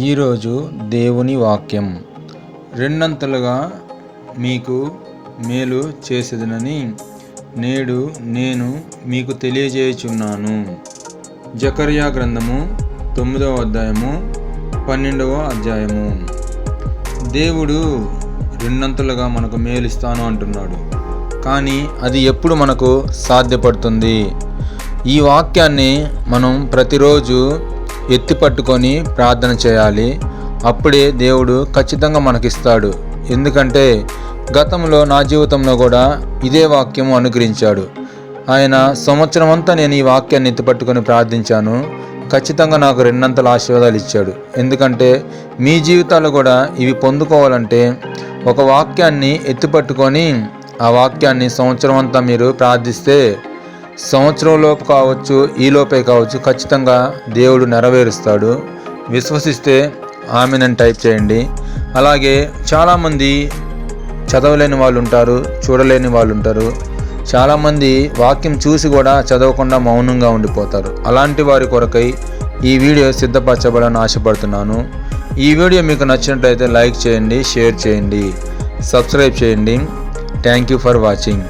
ఈరోజు దేవుని వాక్యం. రెండంతలుగా మీకు మేలు చేసేదనని నేడు నేను మీకు తెలియజేయుచున్నాను. జకర్యా గ్రంథము 9వ అధ్యాయము 12వ అధ్యాయము. దేవుడు రెండంతలుగా మనకు మేలుస్తాను అంటున్నాడు. కానీ అది ఎప్పుడు మనకు సాధ్యపడుతుంది? ఈ వాక్యాన్ని మనం ప్రతిరోజు ఎత్తిపట్టుకొని ప్రార్థన చేయాలి. అప్పుడే దేవుడు ఖచ్చితంగా మనకిస్తాడు. ఎందుకంటే గతంలో నా జీవితంలో కూడా ఇదే వాక్యము అనుగ్రహించాడు. ఆయన సంవత్సరం అంతా నేను ఈ వాక్యాన్ని ఎత్తిపట్టుకొని ప్రార్థించాను. ఖచ్చితంగా నాకు రెండంతల ఆశీర్వాదాలు ఇచ్చాడు. ఎందుకంటే మీ జీవితాలు కూడా ఇవి పొందుకోవాలంటే ఒక వాక్యాన్ని ఎత్తిపట్టుకొని ఆ వాక్యాన్ని సంవత్సరం అంతా మీరు ప్రార్థిస్తే సంవత్సరంలోపు కావచ్చు, ఈలోపే కావచ్చు, ఖచ్చితంగా దేవుడు నెరవేరుస్తాడు. విశ్వసిస్తే ఆమెనని టైప్ చేయండి. అలాగే చాలామంది చదవలేని వాళ్ళు ఉంటారు, చూడలేని వాళ్ళు ఉంటారు. చాలామంది వాక్యం చూసి కూడా చదవకుండా మౌనంగా ఉండిపోతారు. అలాంటి వారి కొరకై ఈ వీడియో సిద్ధపరచబడాలని ఆశపడుతున్నాను. ఈ వీడియో మీకు నచ్చినట్లయితే లైక్ చేయండి, షేర్ చేయండి, సబ్స్క్రైబ్ చేయండి. Thank you for watching.